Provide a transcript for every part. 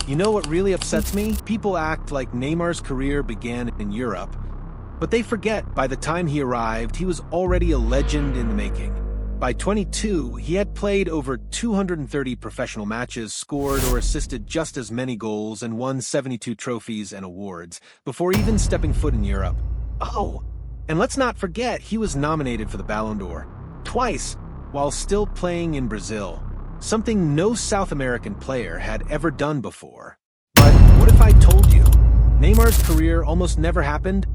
You know what really upsets me? People act like Neymar's career began in Europe, but they forget by the time he arrived, he was already a legend in the making. By 22, he had played over 230 professional matches, scored or assisted just as many goals, and won 72 trophies and awards before even stepping foot in Europe. Oh, and let's not forget he was nominated for the Ballon d'Or twice while still playing in Brazil, something no South American player had ever done before. But what if I told you Neymar's career almost never happened?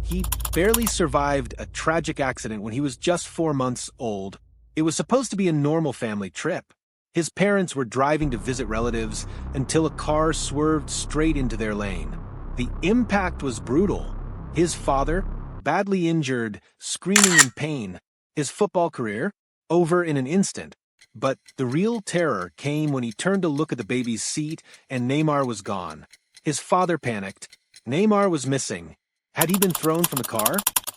He barely survived a tragic accident when he was just 4 months old. It was supposed to be a normal family trip. His parents were driving to visit relatives until a car swerved straight into their lane. The impact was brutal. His father, badly injured, screaming in pain. His football career, over in an instant. But the real terror came when he turned to look at the baby's seat and Neymar was gone. His father panicked. Neymar was missing. Had he been thrown from the car?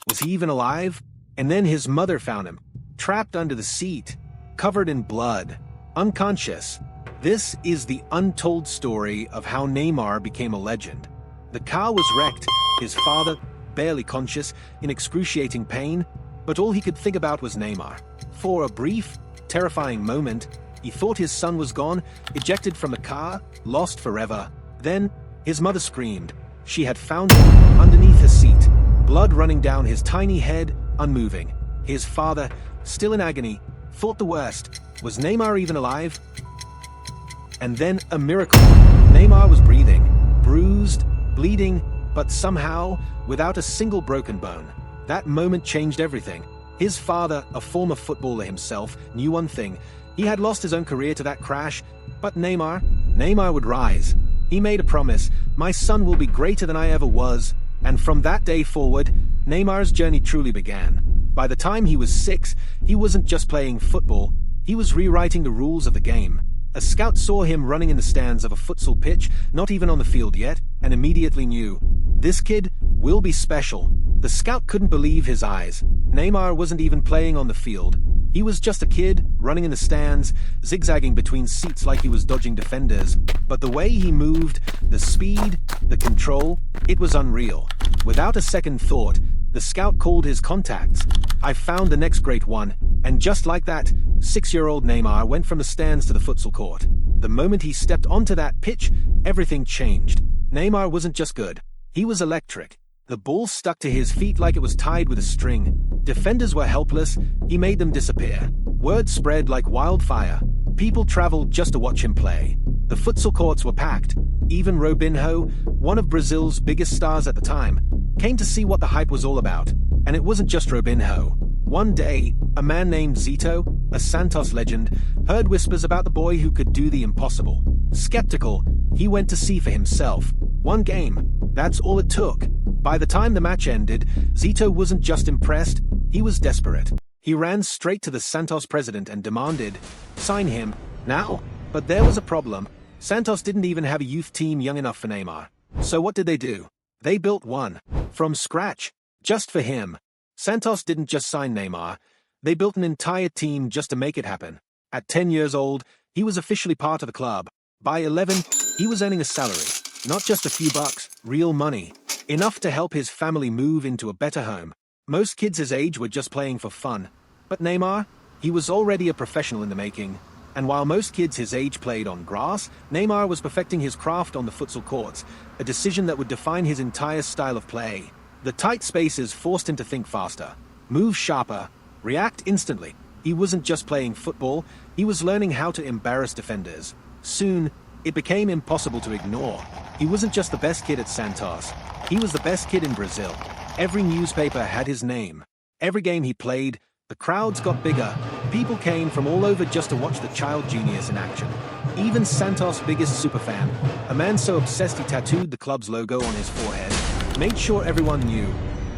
Was he even alive? And then his mother found him, trapped under the seat, covered in blood, unconscious. This is the untold story of how Neymar became a legend. The car was wrecked, his father, barely conscious, in excruciating pain, but all he could think about was Neymar. For a brief, terrifying moment, he thought his son was gone, ejected from the car, lost forever. Then, his mother screamed. She had found him underneath the seat, blood running down his tiny head, unmoving. His father, still in agony, thought the worst. Was Neymar even alive? And then a miracle. Neymar was breathing, bruised, bleeding, but somehow, without a single broken bone. That moment changed everything. His father, a former footballer himself, knew one thing. He had lost his own career to that crash, but Neymar would rise. He made a promise, my son will be greater than I ever was, and from that day forward, Neymar's journey truly began. By the time he was 6, he wasn't just playing football, he was rewriting the rules of the game. A scout saw him running in the stands of a futsal pitch, not even on the field yet, and immediately knew, this kid will be special. The scout couldn't believe his eyes. Neymar wasn't even playing on the field. He was just a kid, running in the stands, zigzagging between seats like he was dodging defenders. But the way he moved, the speed, the control, it was unreal. Without a second thought, the scout called his contacts. I found the next great one, and just like that, 6-year-old Neymar went from the stands to the futsal court. The moment he stepped onto that pitch, everything changed. Neymar wasn't just good. He was electric. The ball stuck to his feet like it was tied with a string. Defenders were helpless. He made them disappear. Word spread like wildfire. People traveled just to watch him play. The futsal courts were packed. Even Robinho, one of Brazil's biggest stars at the time, came to see what the hype was all about. And it wasn't just Robinho. One day, a man named Zito, a Santos legend, heard whispers about the boy who could do the impossible. Skeptical, he went to see for himself. One game. That's all it took. By the time the match ended, Zito wasn't just impressed, he was desperate. He ran straight to the Santos president and demanded, sign him, now. But there was a problem. Santos didn't even have a youth team young enough for Neymar. So what did they do? They built one. From scratch. Just for him. Santos didn't just sign Neymar. They built an entire team just to make it happen. At 10 years old, he was officially part of the club. By 11, he was earning a salary. Not just a few bucks, real money. Enough to help his family move into a better home. Most kids his age were just playing for fun. But Neymar, he was already a professional in the making. And while most kids his age played on grass, Neymar was perfecting his craft on the futsal courts, a decision that would define his entire style of play. The tight spaces forced him to think faster, move sharper, react instantly. He wasn't just playing football, he was learning how to embarrass defenders. Soon, it became impossible to ignore. He wasn't just the best kid at Santos, he was the best kid in Brazil. Every newspaper had his name. Every game he played, the crowds got bigger. People came from all over just to watch the child genius in action. Even Santos' biggest superfan, a man so obsessed he tattooed the club's logo on his forehead, made sure everyone knew,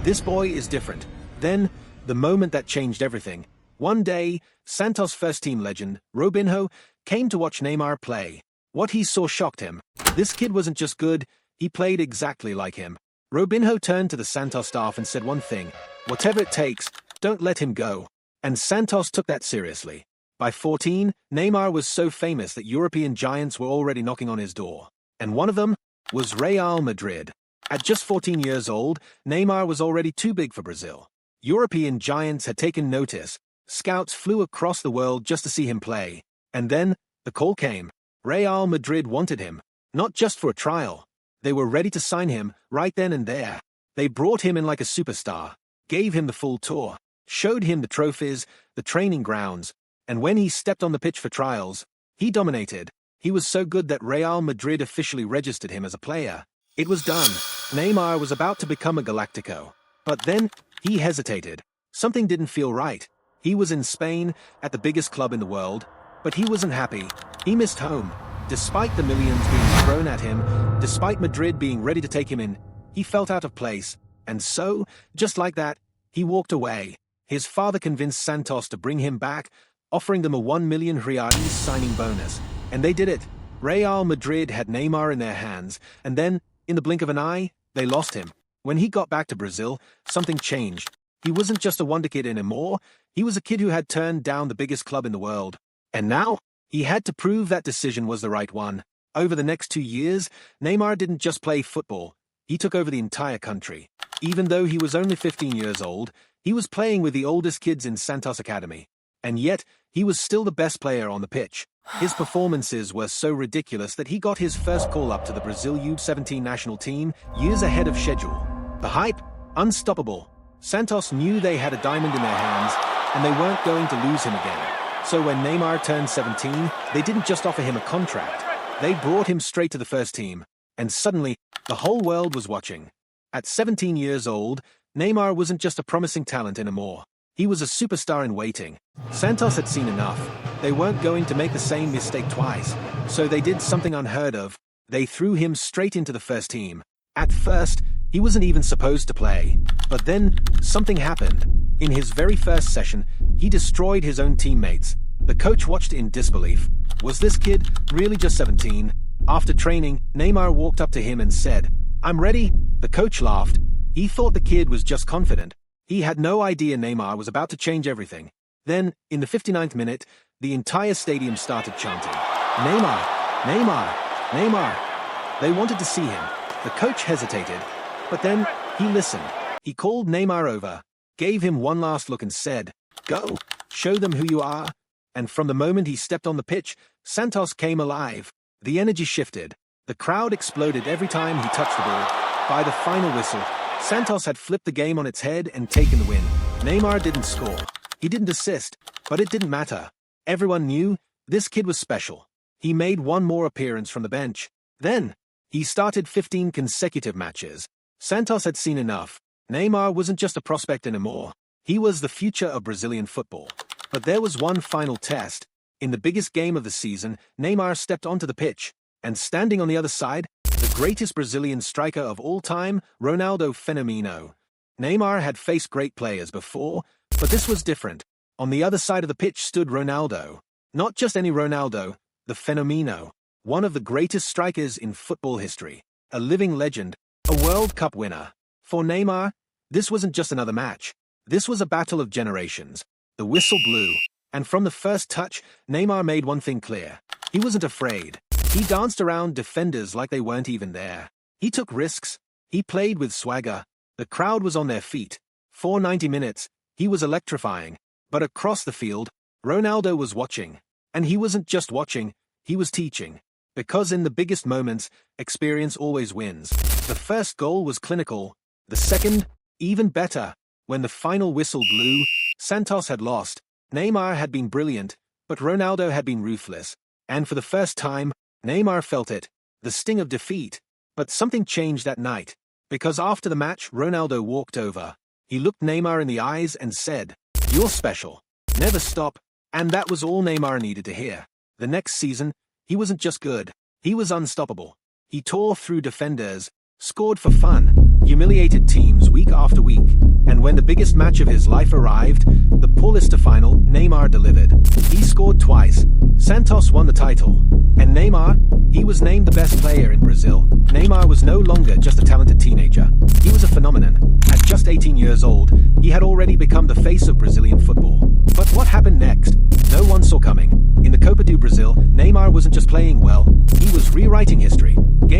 this boy is different. Then, the moment that changed everything. One day, Santos' first-team legend, Robinho, came to watch Neymar play. What he saw shocked him. This kid wasn't just good, he played exactly like him. Robinho turned to the Santos staff and said one thing, whatever it takes, don't let him go. And Santos took that seriously. By 14, Neymar was so famous that European giants were already knocking on his door. and one of them was Real Madrid. At just 14 years old, Neymar was already too big for Brazil. European giants had taken notice. Scouts flew across the world just to see him play. And then, the call came. Real Madrid wanted him, not just for a trial. They were ready to sign him right then and there. They brought him in like a superstar, gave him the full tour, showed him the trophies, the training grounds, and when he stepped on the pitch for trials, he dominated. He was so good that Real Madrid officially registered him as a player. It was done. Neymar was about to become a Galactico. But then, he hesitated. Something didn't feel right. He was in Spain, at the biggest club in the world, but he wasn't happy. He missed home. Despite the millions being thrown at him, despite Madrid being ready to take him in, he felt out of place. And so, just like that, he walked away. His father convinced Santos to bring him back, offering them a 1 million reais signing bonus. And they did it. Real Madrid had Neymar in their hands, and then, in the blink of an eye, they lost him. When he got back to Brazil, something changed. He wasn't just a wonder kid anymore, he was a kid who had turned down the biggest club in the world. And now, he had to prove that decision was the right one. Over the next 2 years, Neymar didn't just play football, he took over the entire country. Even though he was only 15 years old, he was playing with the oldest kids in Santos Academy. And yet, he was still the best player on the pitch. His performances were so ridiculous that he got his first call-up to the Brazil U17 national team years ahead of schedule. The hype? Unstoppable. Santos knew they had a diamond in their hands, and they weren't going to lose him again. So when Neymar turned 17, they didn't just offer him a contract. They brought him straight to the first team. And suddenly, the whole world was watching. At 17 years old, Neymar wasn't just a promising talent anymore. He was a superstar in waiting. Santos had seen enough. They weren't going to make the same mistake twice. So they did something unheard of. They threw him straight into the first team. At first, he wasn't even supposed to play. But then, something happened. In his very first session, he destroyed his own teammates. The coach watched in disbelief. Was this kid really just 17? After training, Neymar walked up to him and said, "I'm ready." The coach laughed. He thought the kid was just confident. He had no idea Neymar was about to change everything. Then, in the 59th minute, the entire stadium started chanting, "Neymar! Neymar! Neymar!" They wanted to see him. The coach hesitated, but then he listened. He called Neymar over, gave him one last look and said, "Go, show them who you are." And from the moment he stepped on the pitch, Santos came alive. The energy shifted. The crowd exploded every time he touched the ball. By the final whistle, Santos had flipped the game on its head and taken the win. Neymar didn't score. He didn't assist, but it didn't matter. Everyone knew this kid was special. He made one more appearance from the bench. Then, he started 15 consecutive matches. Santos had seen enough. Neymar wasn't just a prospect anymore. He was the future of Brazilian football. But there was one final test. In the biggest game of the season, Neymar stepped onto the pitch. And standing on the other side, the greatest Brazilian striker of all time, Ronaldo Fenomeno. Neymar had faced great players before, but this was different. On the other side of the pitch stood Ronaldo. Not just any Ronaldo, the Fenomeno. One of the greatest strikers in football history. A living legend, a World Cup winner. For Neymar, this wasn't just another match. This was a battle of generations. The whistle blew, and from the first touch, Neymar made one thing clear. He wasn't afraid. He danced around defenders like they weren't even there. He took risks. He played with swagger. The crowd was on their feet. For 90 minutes, he was electrifying. But across the field, Ronaldo was watching. And he wasn't just watching, he was teaching. Because in the biggest moments, experience always wins. The first goal was clinical. The second, even better. When the final whistle blew, Santos had lost. Neymar had been brilliant, but Ronaldo had been ruthless. And for the first time, Neymar felt it, the sting of defeat. But something changed that night. Because after the match, Ronaldo walked over. He looked Neymar in the eyes and said, "You're special. Never stop." And that was all Neymar needed to hear. The next season, he wasn't just good. He was unstoppable. He tore through defenders, scored for fun, humiliated teams week after week. And when the biggest match of his life arrived, the Paulista final, Neymar delivered. He scored twice. Santos won the title. And Neymar, he was named the best player in Brazil. Neymar was no longer just a talented teenager. He was a phenomenon. At just 18 years old, he had already become the face of Brazilian football. But what happened next? No one saw coming. In the Copa do Brasil, Neymar wasn't just playing well, he was rewriting history. Game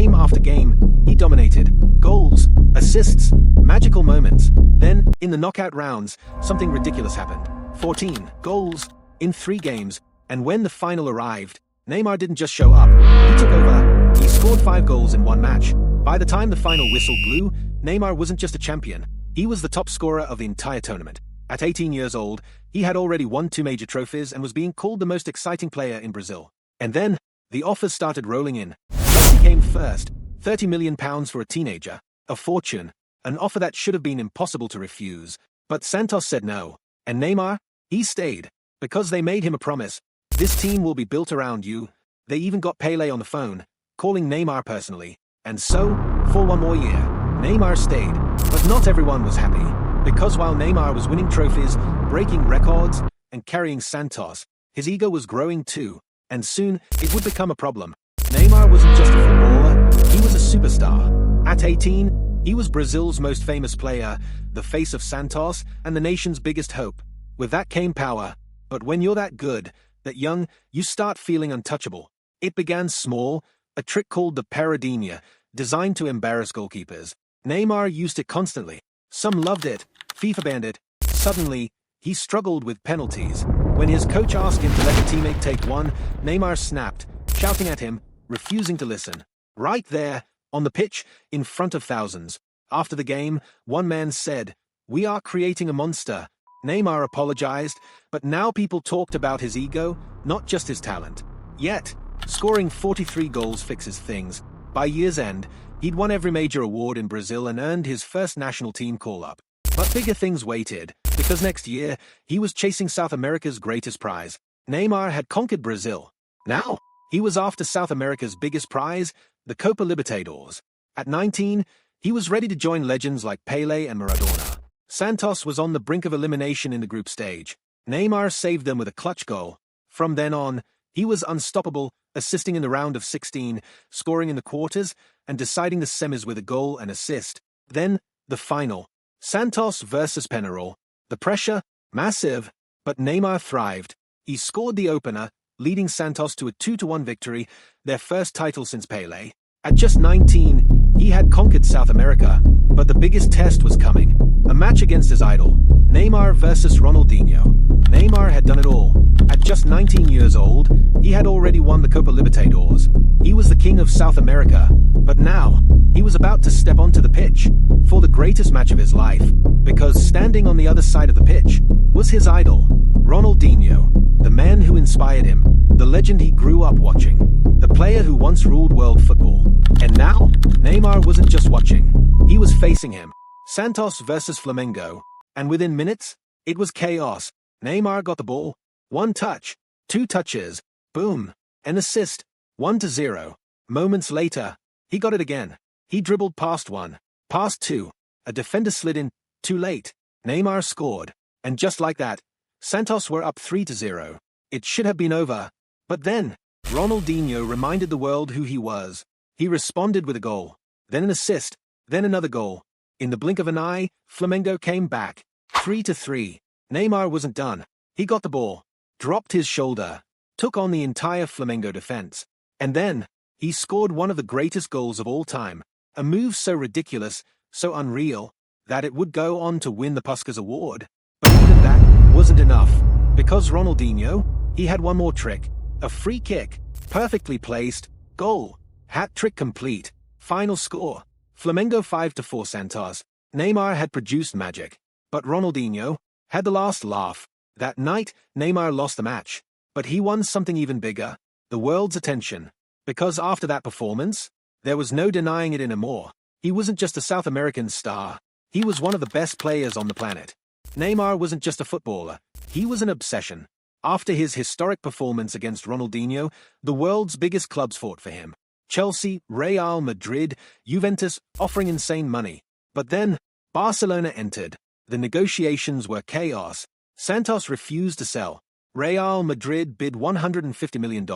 dominated. Goals, assists, magical moments. Then, in the knockout rounds, something ridiculous happened. 14 goals in 3 games, and when the final arrived, Neymar didn't just show up, he took over. He scored 5 goals in 1 match. By the time the final whistle blew, Neymar wasn't just a champion, he was the top scorer of the entire tournament. At 18 years old, he had already won 2 major trophies and was being called the most exciting player in Brazil. And then, the offers started rolling in. Messi came first, £30 million for a teenager, a fortune, an offer that should have been impossible to refuse. But Santos said no, and Neymar, he stayed, because they made him a promise. This team will be built around you. They even got Pelé on the phone, calling Neymar personally. And so, for 1 more year, Neymar stayed. But not everyone was happy, because while Neymar was winning trophies, breaking records, and carrying Santos, his ego was growing too, and soon it would become a problem. Neymar wasn't just a footballer, he was a superstar. At 18, he was Brazil's most famous player, the face of Santos, and the nation's biggest hope. With that came power. But when you're that good, that young, you start feeling untouchable. It began small, a trick called the paradinha, designed to embarrass goalkeepers. Neymar used it constantly. Some loved it, FIFA banned it. Suddenly, he struggled with penalties. When his coach asked him to let a teammate take one, Neymar snapped, shouting at him, refusing to listen. Right there, on the pitch, in front of thousands. After the game, one man said, "We are creating a monster." Neymar apologized, but now people talked about his ego, not just his talent. Yet, scoring 43 goals fixes things. By year's end, he'd won every major award in Brazil and earned his first national team call-up. But bigger things waited, because next year, he was chasing South America's greatest prize. Neymar had conquered Brazil. Now, he was after South America's biggest prize, the Copa Libertadores. At 19, he was ready to join legends like Pelé and Maradona. Santos was on the brink of elimination in the group stage. Neymar saved them with a clutch goal. From then on, he was unstoppable, assisting in the round of 16, scoring in the quarters, and deciding the semis with a goal and assist. Then, the final. Santos versus Penarol. The pressure? Massive. But Neymar thrived. He scored the opener, leading Santos to a 2-1 victory, their first title since Pelé. At just 19, he had conquered South America. But the biggest test was coming. A match against his idol, Neymar versus Ronaldinho. Neymar had done it all. At just 19 years old, he had already won the Copa Libertadores. He was the king of South America. But now, he was about to step onto the pitch for the greatest match of his life, because standing on the other side of the pitch was his idol, Ronaldinho, the man who inspired him, the legend he grew up watching, the player who once ruled world football. And now, Neymar wasn't just watching, he was facing him. Santos versus Flamengo, and within minutes, it was chaos. Neymar got the ball, 1 touch, 2 touches, boom, an assist, 1-0. Moments later, he got it again. He dribbled past 1, past 2, a defender slid in, too late. Neymar scored, and just like that, Santos were up 3-0. It should have been over, but then, Ronaldinho reminded the world who he was. He responded with a goal, then an assist, then another goal. In the blink of an eye, Flamengo came back, 3-3. Neymar wasn't done. He got the ball, dropped his shoulder, took on the entire Flamengo defense, and then, he scored one of the greatest goals of all time, a move so ridiculous, so unreal, that it would go on to win the Puskas Award. But even that wasn't enough, because Ronaldinho, he had one more trick, a free kick, perfectly placed, goal, hat trick complete, final score. Flamengo 5-4 Santos. Neymar had produced magic, but Ronaldinho had the last laugh. That night, Neymar lost the match, but he won something even bigger, the world's attention. Because after that performance, there was no denying it anymore. He wasn't just a South American star, he was one of the best players on the planet. Neymar wasn't just a footballer, he was an obsession. After his historic performance against Ronaldinho, the world's biggest clubs fought for him. Chelsea, Real Madrid, Juventus, offering insane money. But then, Barcelona entered. The negotiations were chaos. Santos refused to sell. Real Madrid bid $150 million.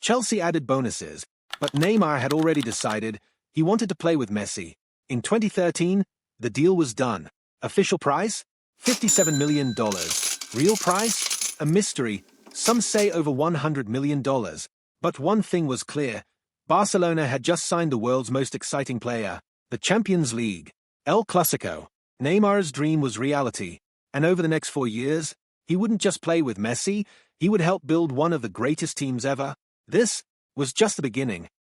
Chelsea added bonuses. But Neymar had already decided he wanted to play with Messi. In 2013, the deal was done. Official price? $57 million. Real price? A mystery. Some say over $100 million. But one thing was clear. Barcelona had just signed the world's most exciting player. the Champions League, El Clasico. Neymar's dream was reality, and over the next 4 years, he wouldn't just play with Messi, he would help build one of the greatest teams ever. This was just the beginning.